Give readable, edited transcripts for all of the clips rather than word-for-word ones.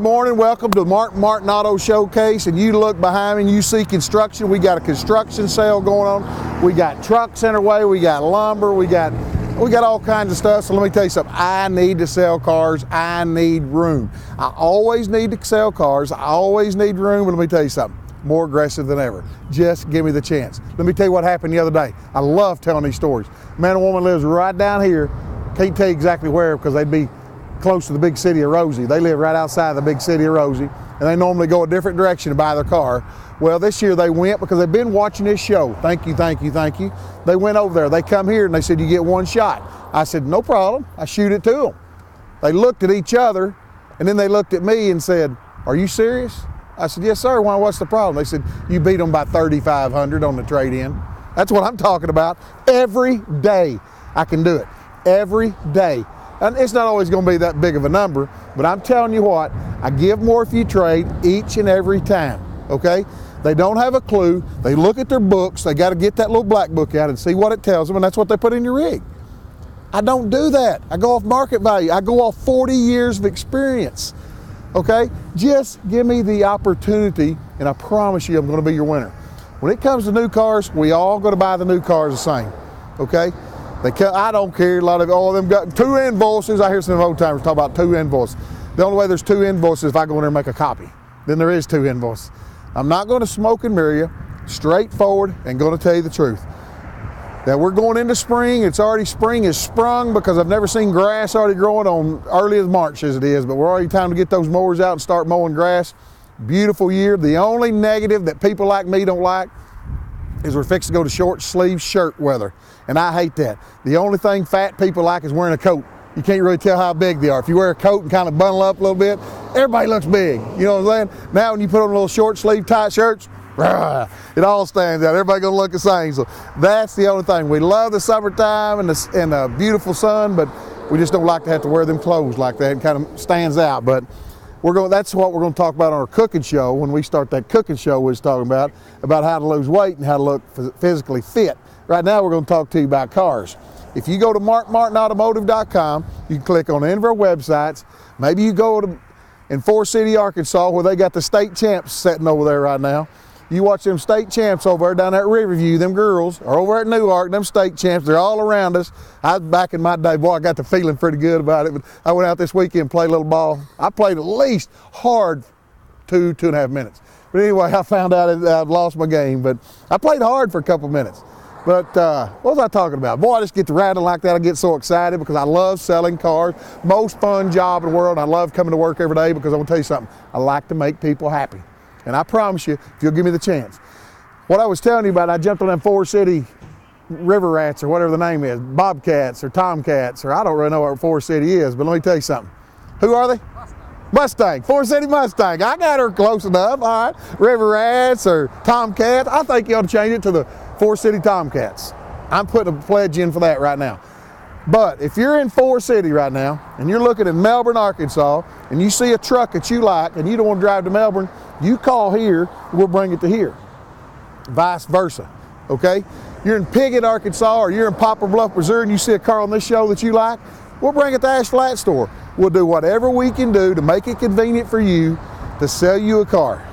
morning. Welcome to the Martin Auto Showcase. And you look behind me and you see construction. We got a construction sale going on. We got trucks in our way. We got lumber. We got all kinds of stuff. So let me tell you something. I need to sell cars. I need room. I always need to sell cars. I always need room. But let me tell you something. More aggressive than ever. Just give me the chance. Let me tell you what happened the other day. I love telling these stories. Man and woman lives right down here. Can't tell you exactly where because they'd be close to the big city of Rosie. They live right outside the big city of Rosie, and they normally go a different direction to buy their car. Well, this year they went because they've been watching this show. Thank you, thank you, thank you. They went over there. They come here and they said, you get one shot. I said, no problem. I shoot it to them. They looked at each other, and then they looked at me and said, are you serious? I said, yes, sir. Why, what's the problem? They said, you beat them by $3,500 on the trade-in. That's what I'm talking about. Every day I can do it. Every day. And it's not always going to be that big of a number, but I'm telling you what, I give more if you trade each and every time, okay? They don't have a clue. They look at their books. They got to get that little black book out and see what it tells them, and that's what they put in your rig. I don't do that. I go off market value. I go off 40 years of experience, okay? Just give me the opportunity, and I promise you I'm going to be your winner. When it comes to new cars, we all going to buy the new cars the same, okay? I don't care. A lot of all of them got 2 invoices. I hear some old timers talk about 2 invoices. The only way there's 2 invoices is if I go in there and make a copy. Then there is 2 invoices. I'm not going to smoke and mirror you. Straightforward and going to tell you the truth. That we're going into spring. It's already spring is sprung because I've never seen grass already growing on early as March as it is. But we're already time to get those mowers out and start mowing grass. Beautiful year. The only negative that people like me don't like is we're fixing to go to short sleeve shirt weather. And I hate that. The only thing fat people like is wearing a coat. You can't really tell how big they are. If you wear a coat and kind of bundle up a little bit, everybody looks big. You know what I'm saying? Now when you put on a little short sleeve tight shirts, it all stands out. Everybody gonna look the same. So that's the only thing. We love the summertime and the beautiful sun, but we just don't like to have to wear them clothes like that. It kind of stands out. But that's what we're going to talk about on our cooking show. When we start that cooking show, we're talking about how to lose weight and how to look physically fit. Right now, we're going to talk to you about cars. If you go to martinautomotive.com, you can click on any of our websites. Maybe you go in Forest City, Arkansas, where they got the state champs sitting over there right now. You watch them state champs over there down at Riverview. Them girls are over at Newark, them state champs. They're all around us. I was back in my day, boy, I got the feeling pretty good about it. But I went out this weekend and played a little ball. I played at least hard 2.5 minutes. But anyway, I found out I'd lost my game. But I played hard for a couple minutes. But what was I talking about? Boy, I just get to rattling like that. I get so excited because I love selling cars. Most fun job in the world. I love coming to work every day because I'm going to tell you something. I like to make people happy. And I promise you, if you'll give me the chance. What I was telling you about, I jumped on them Forest City river rats or whatever the name is, bobcats or tomcats, or I don't really know what Forest City is, but let me tell you something. Who are they? Mustang, Forest City Mustang. I got her close enough, all right. River rats or tomcats. I think you ought to change it to the Forest City Tomcats. I'm putting a pledge in for that right now. But if you're in Forest City right now and you're looking at Melbourne, Arkansas, and you see a truck that you like and you don't want to drive to Melbourne, you call here, we'll bring it to here. Vice versa, okay? You're in Piggott, Arkansas, or you're in Poplar Bluff, Missouri, and you see a car on this show that you like, we'll bring it to Ash Flat Store. We'll do whatever we can do to make it convenient for you to sell you a car,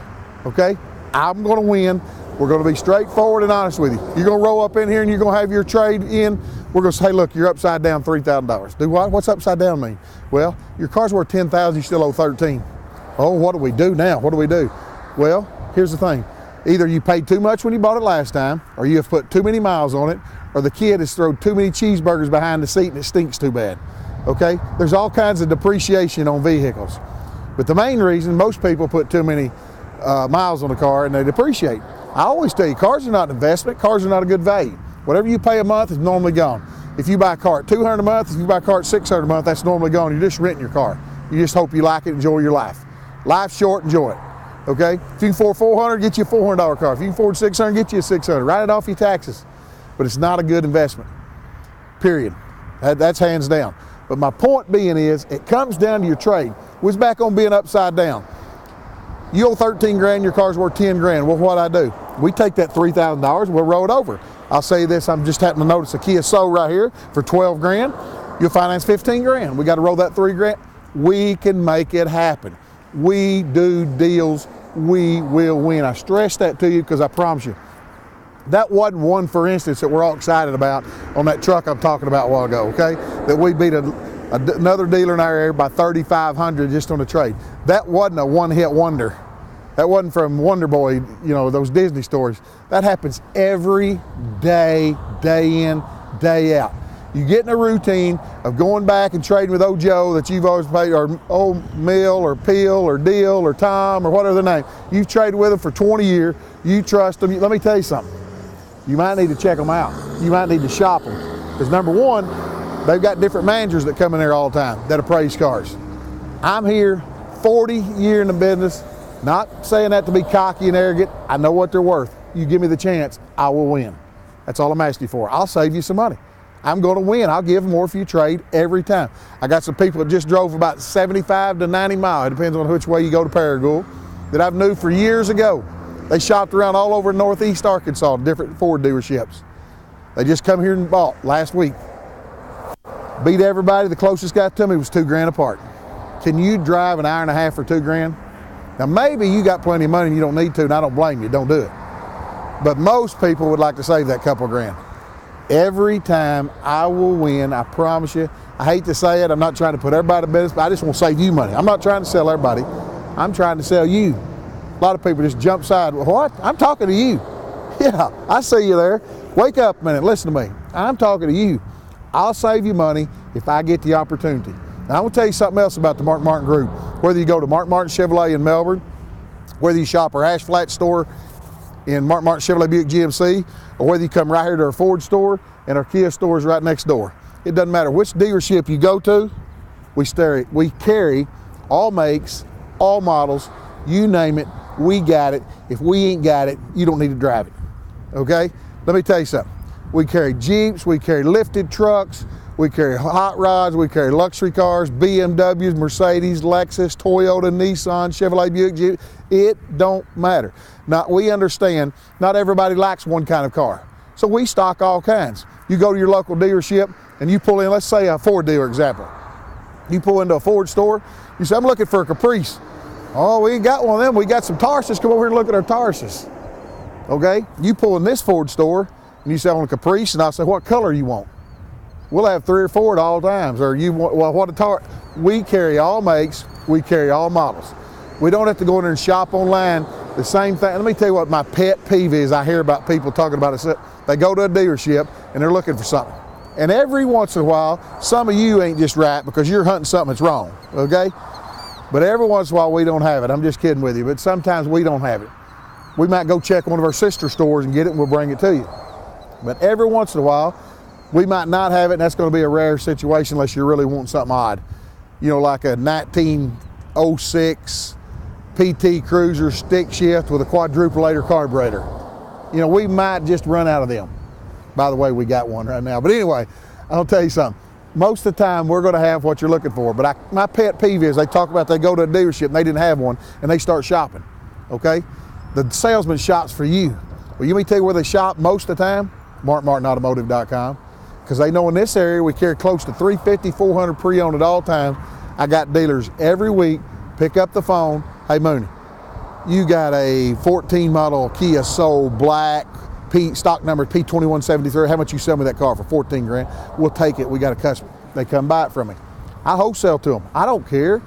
okay? I'm gonna win. We're gonna be straightforward and honest with you. You're gonna roll up in here and you're gonna have your trade in. We're gonna say, look, you're upside down $3,000. Do what? What's upside down mean? Well, your car's worth $10,000, you still owe $13,000. Oh, what do we do now? What do we do? Well, here's the thing. Either you paid too much when you bought it last time, or you have put too many miles on it, or the kid has thrown too many cheeseburgers behind the seat and it stinks too bad, okay? There's all kinds of depreciation on vehicles. But the main reason most people put too many miles on the car and they depreciate. I always tell you, cars are not an investment. Cars are not a good value. Whatever you pay a month is normally gone. If you buy a car at $200 a month, if you buy a car at $600 a month, that's normally gone. You're just renting your car. You just hope you like it, enjoy your life. Life's short, enjoy it, okay? If you can afford $400, get you a $400 car. If you can afford $600, get you a $600. Write it off your taxes. But it's not a good investment, period. That's hands down. But my point being is, it comes down to your trade. We're back on being upside down. You owe $13,000, your car's worth $10,000. Well, what I do? We take that $3,000, we'll roll it over. I'll say this, I'm just happening to notice a Kia Soul right here for $12,000. You'll finance $15,000. We got to roll that $3,000. We can make it happen. we do deals, we will win. I stress that to you because I promise you, that wasn't one, for instance, that we're all excited about on that truck I'm talking about a while ago, okay? That we beat another dealer in our area by 3,500 just on the trade. That wasn't a one-hit wonder. That wasn't from Wonder Boy, you know, those Disney stories. That happens every day, day in, day out. You get in a routine of going back and trading with old Joe that you've always paid, or old Mill, or Peel, or Deal, or Tom, or whatever the name. You've traded with them for 20 years. You trust them. Let me tell you something. You might need to check them out. You might need to shop them. Because number one, they've got different managers that come in there all the time that appraise cars. I'm here 40 years in the business, not saying that to be cocky and arrogant. I know what they're worth. You give me the chance, I will win. That's all I'm asking you for. I'll save you some money. I'm going to win. I'll give more if you trade every time. I got some people that just drove about 75 to 90 miles. It depends on which way you go to Paragould, that I've knew for years ago. They shopped around all over Northeast Arkansas, different Ford dealerships. They just come here and bought last week. Beat everybody. The closest guy to me was $2,000 apart. Can you drive an hour and a half for $2,000? Now maybe you got plenty of money and you don't need to, and I don't blame you, don't do it. But most people would like to save that couple grand. Every time I will win, I promise you. I hate to say it, I'm not trying to put everybody in business, but I just want to save you money. I'm not trying to sell everybody. I'm trying to sell you. A lot of people just jump side. What? I'm talking to you. Yeah, I see you there. Wake up a minute, listen to me. I'm talking to you. I'll save you money if I get the opportunity. Now I'm gonna tell you something else about the Mark Martin Group. Whether you go to Mark Martin Chevrolet in Melbourne, whether you shop our Ash Flat store in Mark Martin Chevrolet Buick GMC, or whether you come right here to our Ford store and our Kia store is right next door. It doesn't matter which dealership you go to, we carry all makes, all models, you name it, we got it. If we ain't got it, you don't need to drive it, okay? Let me tell you something. We carry Jeeps, we carry lifted trucks, we carry hot rods, we carry luxury cars, BMWs, Mercedes, Lexus, Toyota, Nissan, Chevrolet, Buick, Jeep. It don't matter. Now, we understand not everybody likes one kind of car. So we stock all kinds. You go to your local dealership and you pull in, let's say a Ford dealer example. You pull into a Ford store, you say, I'm looking for a Caprice. Oh, we ain't got one of them. We got some Taurus. Come over here and look at our Taurus. Okay? You pull in this Ford store and you say, I want a Caprice, and I'll say, what color you want? We'll have 3 or 4 at all times. Or you want, well, what a Taurus. We carry all makes, we carry all models. We don't have to go in there and shop online. The same thing. Let me tell you what my pet peeve is. I hear about people talking about it. They go to a dealership and they're looking for something. And every once in a while, some of you ain't just right because you're hunting something that's wrong, okay? But every once in a while, we don't have it. I'm just kidding with you, but sometimes we don't have it. We might go check one of our sister stores and get it, and we'll bring it to you. But every once in a while, we might not have it, and that's going to be a rare situation unless you really want something odd. You know, like a 1906 PT Cruiser stick shift with a quadrupulator carburetor. You know, we might just run out of them. By the way, we got one right now. But anyway, I'll tell you something. Most of the time, we're going to have what you're looking for. But my pet peeve is they talk about they go to a dealership and they didn't have one, and they start shopping, okay? The salesman shops for you. Well, you may tell you where they shop most of the time? MarkMartinAutomotive.com. Because they know in this area we carry close to 350, 400 pre-owned at all times. I got dealers every week pick up the phone. Hey, Mooney, you got a 14 model Kia Soul black, stock number P2173. How much you sell me that car for? 14 grand. We'll take it. We got a customer. They come buy it from me. I wholesale to them. I don't care.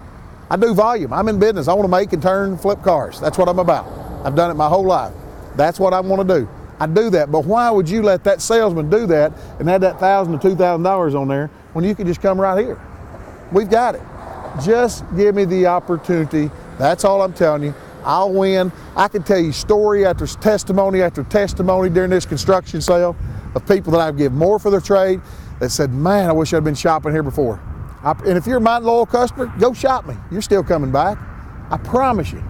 I do volume. I'm in business. I want to make and turn, flip cars. That's what I'm about. I've done it my whole life. That's what I want to do. I do that. But why would you let that salesman do that and add that $1,000 to $2,000 on there when you could just come right here? We've got it. Just give me the opportunity. That's all I'm telling you. I'll win. I can tell you story after testimony during this construction sale of people that I've given more for their trade that said, man, I wish I'd been shopping here before. And if you're my loyal customer, go shop me. You're still coming back. I promise you.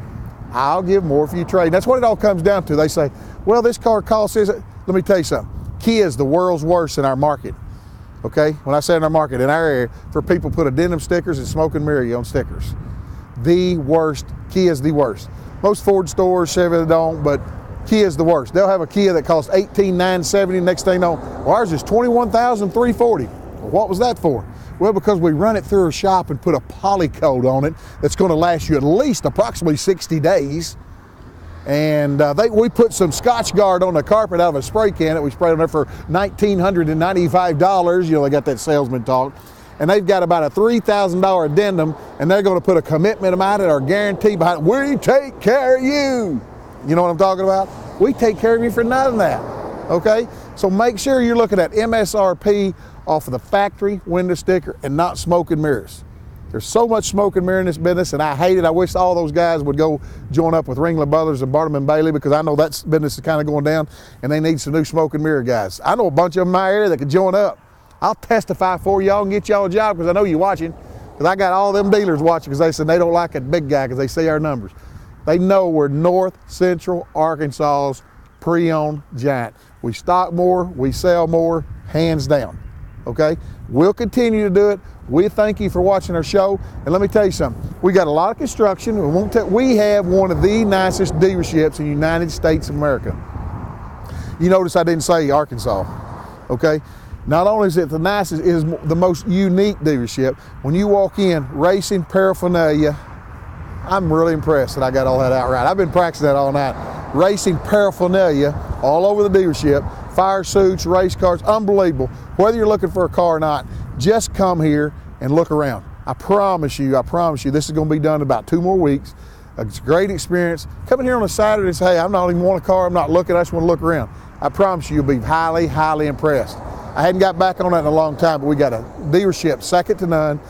I'll give more for your trade. And that's what it all comes down to. They say, well, this car costs this. Let me tell you something. Kia is the world's worst in our market. Okay? When I say in our market, in our area, for people put addendum stickers and smoke and mirror you on stickers. The worst. Kia is the worst. Most Ford stores, Chevy don't, but Kia is the worst. They'll have a Kia that costs $18,970. Next thing you know, well, ours is $21,340. Well, what was that for? Well, because we run it through a shop and put a poly coat on it that's going to last you at least approximately 60 days. And we put some Scotch Guard on the carpet out of a spray can that we sprayed on there for $1,995. You know, they got that salesman talk. And they've got about a $3,000 addendum, and they're going to put a commitment behind it or guarantee behind it. We take care of you. You know what I'm talking about? We take care of you for none of that, okay? So make sure you're looking at MSRP off of the factory window sticker and not smoke and mirrors. There's so much smoke and mirror in this business, and I hate it. I wish all those guys would go join up with Ringler Brothers and Barnum and Bailey, because I know that business is kind of going down, and they need some new smoke and mirror guys. I know a bunch of them in my area that could join up. I'll testify for y'all and get y'all a job, because I know you're watching, because I got all them dealers watching, because they said they don't like a big guy because they see our numbers. They know we're North Central Arkansas's pre-owned giant. We stock more, we sell more, hands down, okay? We'll continue to do it. We thank you for watching our show, and let me tell you something. We got a lot of construction. We have one of the nicest dealerships in the United States of America. You notice I didn't say Arkansas, okay? Not only is it the nicest, it is the most unique dealership. When you walk in, racing paraphernalia, I'm really impressed that I got all that out right. I've been practicing that all night. Racing paraphernalia all over the dealership, fire suits, race cars, unbelievable. Whether you're looking for a car or not, just come here and look around. I promise you, this is going to be done in about 2 more weeks. It's a great experience. Coming here on a Saturday and say, hey, I'm not even want a car, I'm not looking, I just want to look around. I promise you, you'll be highly, highly impressed. I hadn't got back on that in a long time, but we got a dealership second to none.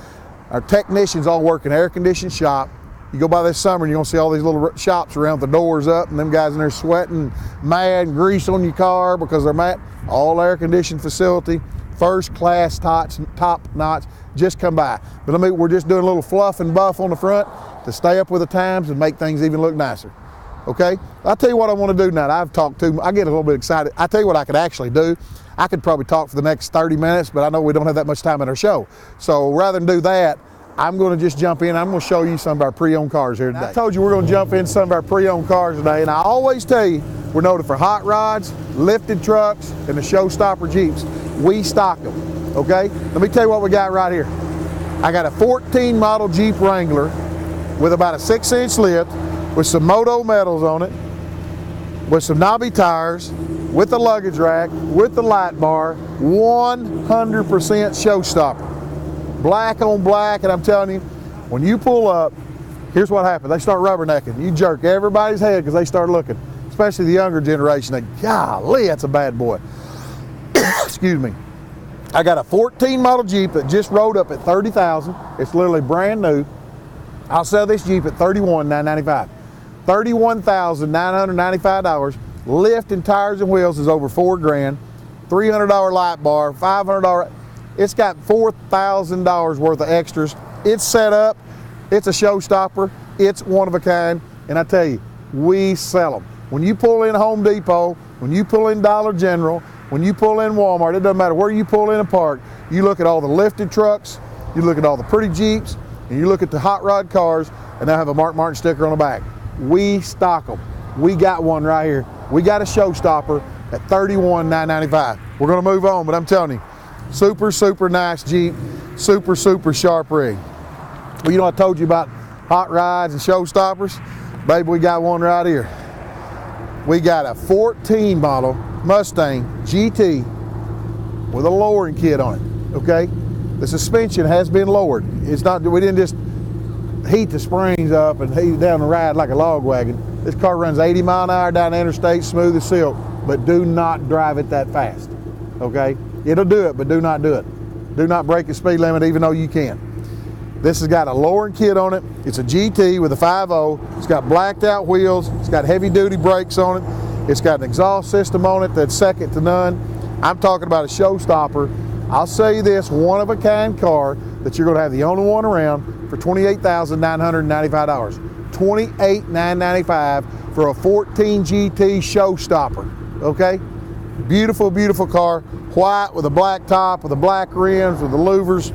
Our technicians all work in an air-conditioned shop. You go by this summer and you're gonna see all these little shops around with the doors up, and them guys in there sweating, mad, and grease on your car because they're mad. All air-conditioned facility, first class, top notch. Just come by. But we're just doing a little fluff and buff on the front to stay up with the times and make things even look nicer. Okay? I'll tell you what I want to do now. I get a little bit excited. I'll tell you what I could actually do. I could probably talk for the next 30 minutes, but I know we don't have that much time in our show. So rather than do that, I'm going to just jump in. I'm going to show you some of our pre-owned cars here today. I told you we're going to jump in some of our pre-owned cars today, and I always tell you, we're noted for hot rods, lifted trucks, and the showstopper Jeeps. We stock them, okay? Let me tell you what we got right here. I got a 14 model Jeep Wrangler with about a 6-inch lift, with some Moto metals on it, with some knobby tires, with the luggage rack, with the light bar, 100% showstopper. Black on black, and I'm telling you, when you pull up, here's what happens. They start rubbernecking. You jerk everybody's head because they start looking, especially the younger generation. They, golly, that's a bad boy. Excuse me. I got a 14 model Jeep that just rode up at 30,000. It's literally brand new. I'll sell this Jeep at $31,995. $31,995. Lift and tires and wheels is over $4,000. $300 light bar, $500. It's got $4,000 worth of extras. It's set up. It's a showstopper. It's one of a kind. And I tell you, we sell them. When you pull in Home Depot, when you pull in Dollar General, when you pull in Walmart, it doesn't matter where you pull in a park, you look at all the lifted trucks, you look at all the pretty Jeeps, and you look at the hot rod cars, and they have a Mark Martin sticker on the back. We stock them. We got one right here. We got a showstopper at $31,995. We're gonna move on, but I'm telling you, super, super nice Jeep, super, super sharp rig. Well, you know I told you about hot rods and showstoppers? Baby, we got one right here. We got a 14 model Mustang GT with a lowering kit on it, okay? The suspension has been lowered. It's not, we didn't just heat the springs up and heat it down the ride like a log wagon. This car runs 80 mile an hour down the interstate, smooth as silk, but do not drive it that fast, okay? It'll do it, but do not do it. Do not break the speed limit even though you can. This has got a lowering kit on it. It's a GT with a 5.0. It's got blacked out wheels. It's got heavy duty brakes on it. It's got an exhaust system on it that's second to none. I'm talking about a showstopper. I'll sell you this one of a kind car that you're gonna have the only one around for $28,995. $28,995 for a 14 GT showstopper, okay? Beautiful, beautiful car. White with a black top, with the black rims, with the louvers.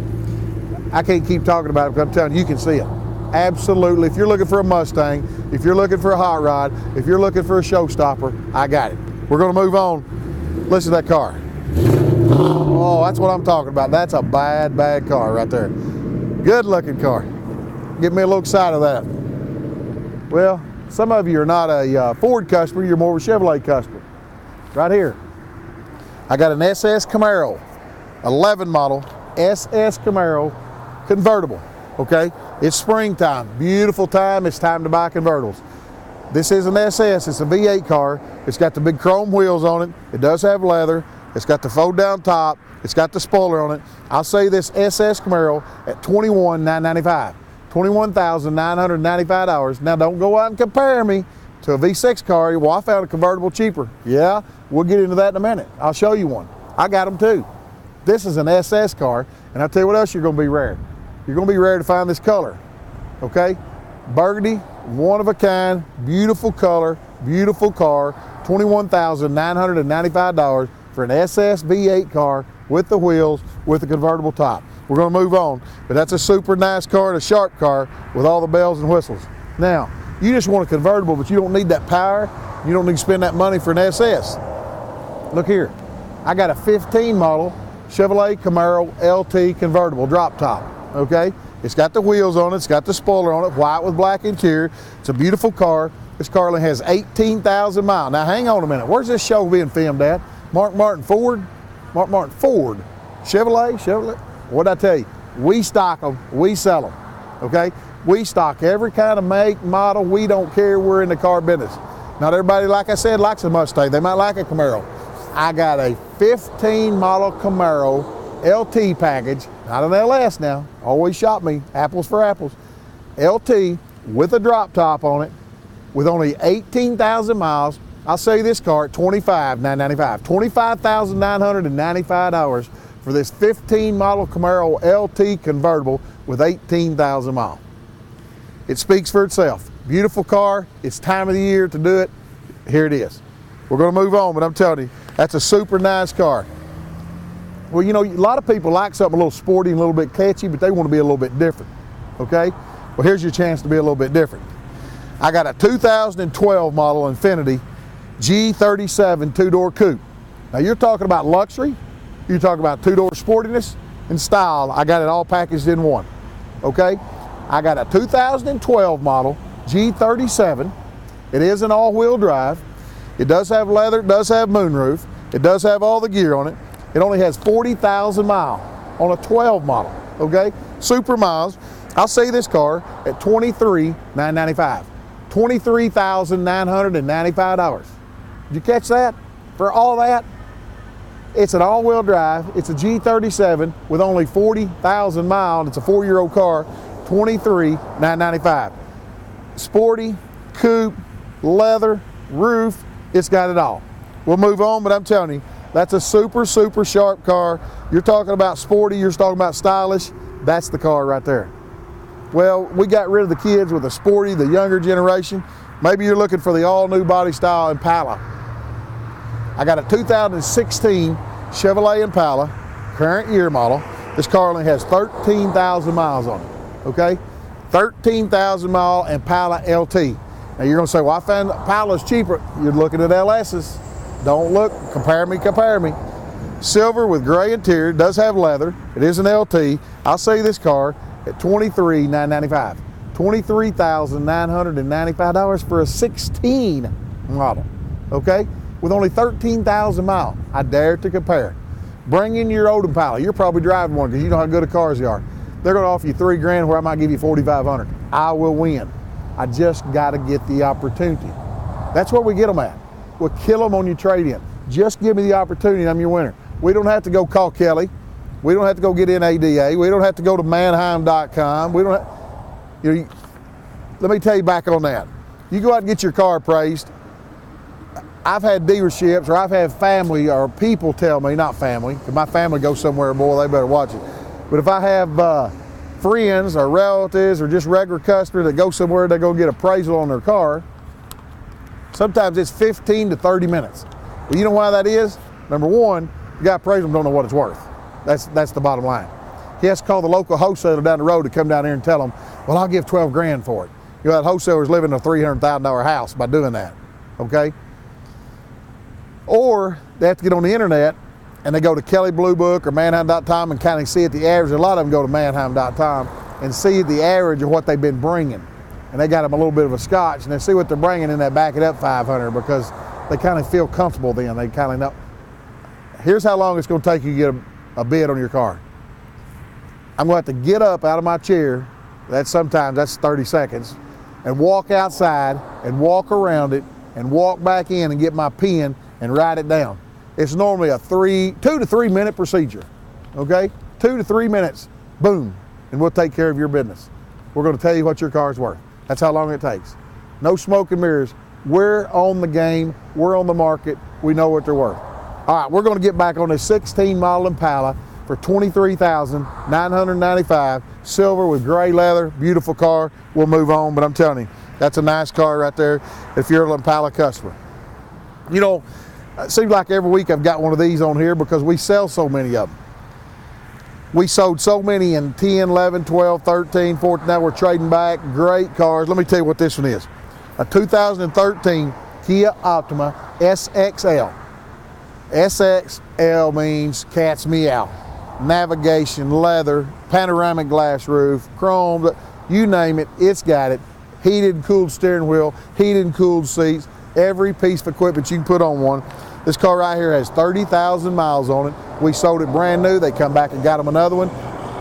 I can't keep talking about it because I'm telling you, you can see it. Absolutely. If you're looking for a Mustang, if you're looking for a hot rod, if you're looking for a showstopper, I got it. We're going to move on. Listen to that car. Oh, that's what I'm talking about. That's a bad, bad car right there. Good looking car. Get me a little excited of that. Well, some of you are not a Ford customer, you're more of a Chevrolet customer. Right here, I got an SS Camaro, 11 model, SS Camaro Convertible, okay? It's springtime, beautiful time, it's time to buy convertibles. This is an SS, it's a V8 car. It's got the big chrome wheels on it. It does have leather. It's got the fold down top. It's got the spoiler on it. I'll say this SS Camaro at $21,995. $21,995. Now don't go out and compare me to a V6 car. Well, I found a convertible cheaper. Yeah, we'll get into that in a minute. I'll show you one. I got them too. This is an SS car, and I'll tell you what else you're gonna be rare. You're gonna be rare to find this color, okay? Burgundy, one of a kind, beautiful color, beautiful car, $21,995 for an SS V8 car with the wheels, with the convertible top. We're gonna move on, but that's a super nice car and a sharp car with all the bells and whistles. Now, you just want a convertible, but you don't need that power. You don't need to spend that money for an SS. Look here, I got a 15 model Chevrolet Camaro LT Convertible drop top, okay? It's got the wheels on it, it's got the spoiler on it, white with black interior. It's a beautiful car. This car only has 18,000 miles. Now hang on a minute, where's this show being filmed at? Mark Martin Ford? Mark Martin Ford. Chevrolet? What'd I tell you? We stock them, we sell them, okay? We stock every kind of make, model, we don't care, we're in the car business. Not everybody, like I said, likes a Mustang. They might like a Camaro. I got a 15 model Camaro LT package, not an LS now, always shop me, apples for apples. LT with a drop top on it, with only 18,000 miles. I'll sell you this car at $25,995. $25,995 for this 15 model Camaro LT Convertible with 18,000 miles. It speaks for itself. Beautiful car, it's time of the year to do it. Here it is. We're gonna move on, but I'm telling you, that's a super nice car. Well, you know, a lot of people like something a little sporty and a little bit catchy, but they want to be a little bit different, okay? Well, here's your chance to be a little bit different. I got a 2012 model Infiniti G37 two-door coupe. Now, you're talking about luxury, you're talking about two-door sportiness and style. I got it all packaged in one, okay? I got a 2012 model G37. It is an all-wheel drive. It does have leather, it does have moonroof, it does have all the gear on it. It only has 40,000 miles on a 12 model, okay? Super miles. I'll say this car at $23,995. $23,995. Did you catch that? For all that, it's an all-wheel drive. It's a G37 with only 40,000 miles. It's a 4-year-old car, $23,995. Sporty, coupe, leather, roof, it's got it all. We'll move on, but I'm telling you, that's a super, super sharp car. You're talking about sporty, you're talking about stylish, that's the car right there. Well, we got rid of the kids with the sporty, the younger generation. Maybe you're looking for the all-new body style Impala. I got a 2016 Chevrolet Impala, current year model. This car only has 13,000 miles on it, okay? 13,000 mile Impala LT. Now you're gonna say, well, I found Impala's cheaper. You're looking at LS's. Don't look, compare me. Silver with gray interior, does have leather. It is an LT. I'll sell you this car at $23,995. $23,995 for a 16 model, okay? With only 13,000 miles. I dare to compare. Bring in your old Impala. You're probably driving one because you know how good the cars they are. They're gonna offer you $3 grand where I might give you $4,500. I will win. I just gotta get the opportunity. That's what we get them at. We'll kill them on your trade-in. Just give me the opportunity and I'm your winner. We don't have to go call Kelly. We don't have to go get NADA. We don't have to go to Manheim.com. We don't have, you know, let me tell you back on that. You go out and get your car appraised. I've had dealerships or I've had family or people tell me, not family, because my family goes somewhere, boy, they better watch it. But if I have friends or relatives or just regular customers that go somewhere, they go get appraisal on their car, sometimes it's 15 to 30 minutes. Well, you know why that is? Number one, the guy appraisal don't know what it's worth. That's the bottom line. He has to call the local wholesaler down the road to come down here and tell him, well, I'll give 12 grand for it. You know, that wholesaler's living in a $300,000 house by doing that, okay? Or they have to get on the internet and they go to Kelley Blue Book or Manheim.com and kind of see at the average. A lot of them go to Manheim.com and see the average of what they've been bringing. And they got them a little bit of a scotch, and they see what they're bringing, and they back it up 500 because they kind of feel comfortable then. They kind of know. Here's how long it's going to take you to get a bid on your car. I'm going to have to get up out of my chair, sometimes that's 30 seconds, and walk outside and walk around it and walk back in and get my pen and write it down. It's normally a 2 to 3 minute procedure, okay? 2 to 3 minutes, boom, and we'll take care of your business. We're going to tell you what your car's worth. That's how long it takes. No smoke and mirrors. We're on the game. We're on the market. We know what they're worth. All right, we're going to get back on this 16 model Impala for $23,995, silver with gray leather, beautiful car. We'll move on, but I'm telling you, that's a nice car right there if you're an Impala customer. You know, it seems like every week I've got one of these on here because we sell so many of them. We sold so many in 10, 11, 12, 13, 14, now we're trading back. Great cars. Let me tell you what this one is. A 2013 Kia Optima SXL. SXL means cat's meow. Navigation, leather, panoramic glass roof, chrome, you name it, it's got it. Heated and cooled steering wheel, heated and cooled seats, every piece of equipment you can put on one. This car right here has 30,000 miles on it. We sold it brand new. They come back and got them another one.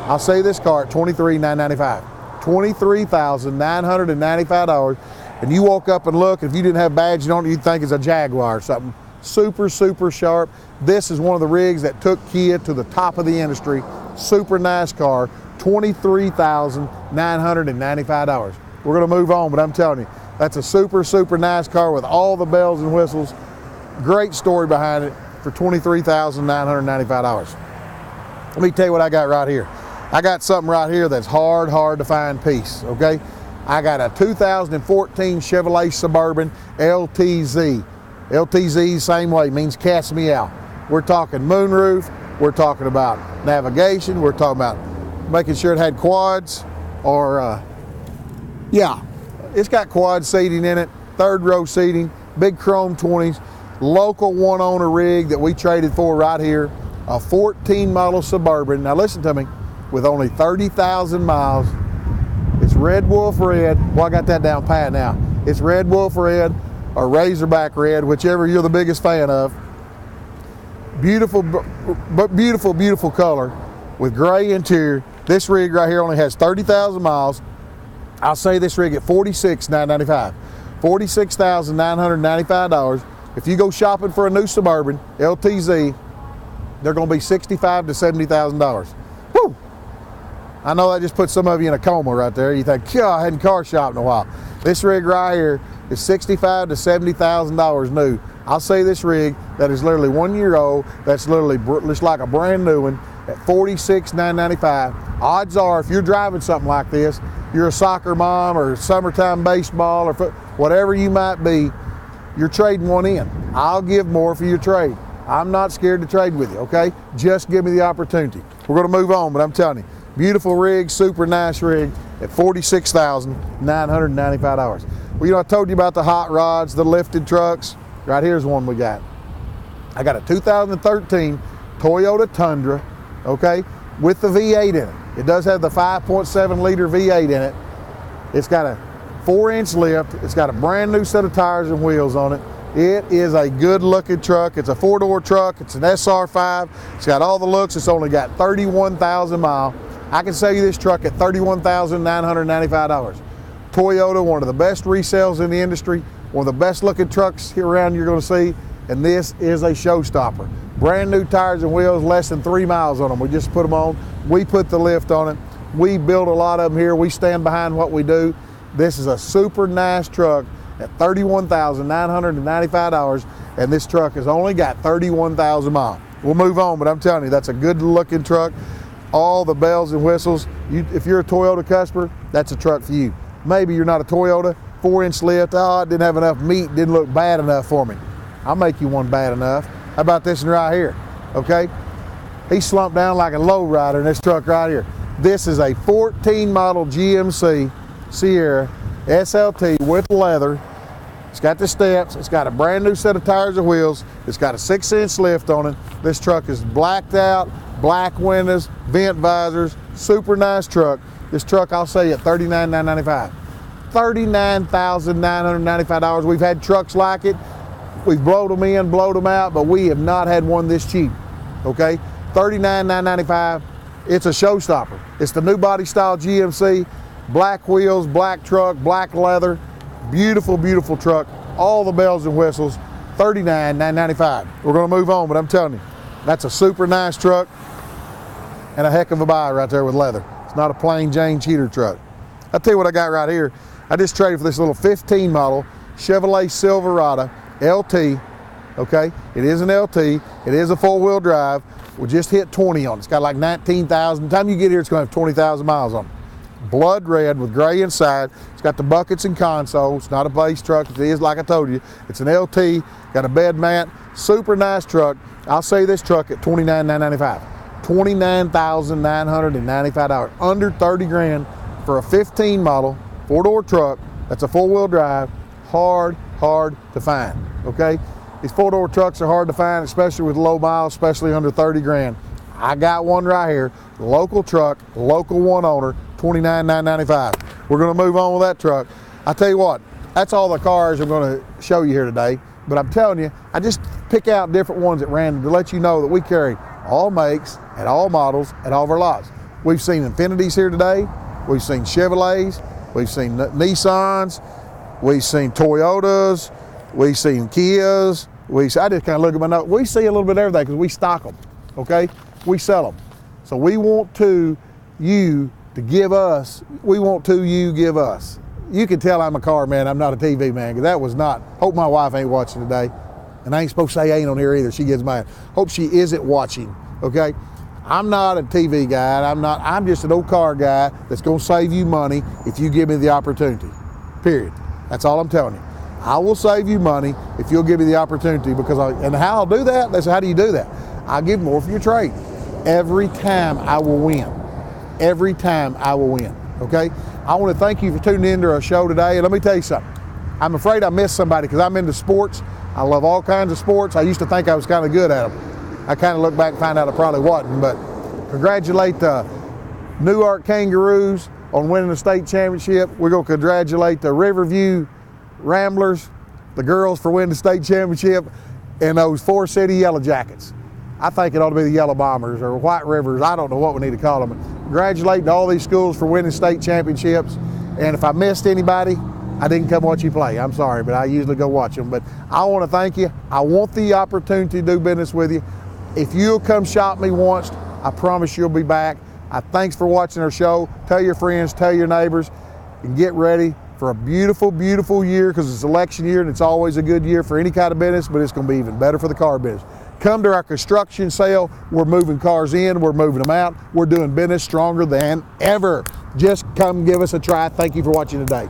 I'll sell you this car at $23,995. $23,995. And you walk up and look, if you didn't have badge on it, you'd think it's a Jaguar or something. Super, super sharp. This is one of the rigs that took Kia to the top of the industry. Super nice car, $23,995. We're gonna move on, but I'm telling you, that's a super, super nice car with all the bells and whistles. Great story behind it for $23,995. Let me tell you what I got right here. I got something right here that's hard to find piece, okay? I got a 2014 Chevrolet Suburban LTZ. LTZ, same way, means cat's meow. We're talking moonroof, we're talking about navigation, we're talking about making sure it had quads, or yeah, it's got quad seating in it, third row seating, big chrome 20s, local one owner rig that we traded for right here, a 14 model Suburban. Now listen to me, with only 30,000 miles. It's Red Wolf Red. Well, I got that down pat now. It's Red Wolf Red or Razorback Red, whichever you're the biggest fan of. Beautiful, beautiful, beautiful color with gray interior. This rig right here only has 30,000 miles. I'll say this rig at $46,995. $46,995. If you go shopping for a new Suburban LTZ, they're going to be $65,000 to $70,000. Woo! I know that just put some of you in a coma right there. You think, I hadn't car shopped in a while. This rig right here is $65,000 to $70,000 new. I'll say this rig that is literally 1 year old, that's literally just like a brand new one at $46,995. Odds are, if you're driving something like this, you're a soccer mom or summertime baseball or whatever you might be, you're trading one in. I'll give more for your trade. I'm not scared to trade with you, okay? Just give me the opportunity. We're gonna move on, but I'm telling you, beautiful rig, super nice rig at $46,995. Well, you know, I told you about the hot rods, the lifted trucks. Right here's one we got. I got a 2013 Toyota Tundra, okay, with the V8 in it. It does have the 5.7 liter V8 in it. It's got a 4-inch lift. It's got a brand new set of tires and wheels on it. It is a good looking truck. It's a 4-door truck. It's an SR5. It's got all the looks. It's only got 31,000 miles. I can sell you this truck at $31,995. Toyota, one of the best resales in the industry, one of the best looking trucks here around you're going to see, and this is a showstopper. Brand new tires and wheels, less than 3 miles on them. We just put them on. We put the lift on it. We build a lot of them here. We stand behind what we do. This is a super nice truck at $31,995, and this truck has only got 31,000 miles. We'll move on, but I'm telling you, that's a good looking truck. All the bells and whistles. If you're a Toyota customer, that's a truck for you. Maybe you're not a Toyota, 4-inch lift, oh, it didn't have enough meat, didn't look bad enough for me. I'll make you one bad enough. How about this one right here, okay? He slumped down like a low rider in this truck right here. This is a 14 model GMC Sierra SLT with leather, It's got the steps. It's got a brand new set of tires and wheels. It's got a 6-inch lift on it. This truck is blacked out, black windows, vent visors, super nice truck. This truck I'll sell you at $39,995. $39,995. We've had trucks like it. We've blowed them in, blowed them out, but we have not had one this cheap, okay? $39,995. It's a showstopper. It's the new body style GMC, black wheels, black truck, black leather, beautiful, beautiful truck, all the bells and whistles, $39,995. We're gonna move on, but I'm telling you, that's a super nice truck and a heck of a buy right there with leather. It's not a plain Jane cheater truck. I'll tell you what I got right here. I just traded for this little 15 model Chevrolet Silverado LT, okay? It is an LT, it is a 4-wheel drive. We just hit 20 on it. It's got like 19,000. By the time you get here, it's gonna have 20,000 miles on it. Blood red with gray inside. It's got the buckets and console. It's not a base truck. It is, like I told you, it's an LT, got a bed mat, super nice truck. I'll sell this truck at $29,995. $29,995, under 30 grand for a 15 model, 4-door truck. That's a 4-wheel drive, hard to find, okay? These 4-door trucks are hard to find, especially with low miles, especially under 30 grand. I got one right here, local truck, local one owner, $29,995. We're gonna move on with that truck. I tell you what, that's all the cars I'm gonna show you here today, but I'm telling you, I just pick out different ones at random to let you know that we carry all makes and all models at all of our lots. We've seen Infinitis here today, we've seen Chevrolets, we've seen Nissans, we've seen Toyotas, we've seen Kias, I just kind of look at my notes. We see a little bit of everything because we stock them, okay? We sell them. So we want you to give us, you give us. You can tell I'm a car man, I'm not a TV man, because that was not, hope my wife ain't watching today. And I ain't supposed to say ain't on here either, she gets mad. Hope she isn't watching, okay? I'm not a TV guy, I'm just an old car guy that's gonna save you money if you give me the opportunity, period. That's all I'm telling you. I will save you money if you'll give me the opportunity, because and how I'll do that, they say, how do you do that? I'll give more for your trade. Every time I will win. Every time I will win, okay? I want to thank you for tuning into our show today, and let me tell you something. I'm afraid I missed somebody because I'm into sports. I love all kinds of sports. I used to think I was kind of good at them. I kind of look back and find out I probably wasn't, but congratulate the Newark Kangaroos on winning the state championship. We're going to congratulate the Riverview Ramblers, the girls, for winning the state championship, and those 4 City Yellow Jackets. I think it ought to be the Yellow Bombers or White Rivers. I don't know what we need to call them. Congratulating all these schools for winning state championships. And if I missed anybody, I didn't come watch you play. I'm sorry, but I usually go watch them. But I want to thank you. I want the opportunity to do business with you. If you'll come shop me once, I promise you'll be back. Thanks for watching our show. Tell your friends, tell your neighbors, and get ready for a beautiful, beautiful year, because it's election year and it's always a good year for any kind of business, but it's going to be even better for the car business. Come to our construction sale. We're moving cars in, we're moving them out. We're doing business stronger than ever. Just come give us a try. Thank you for watching today.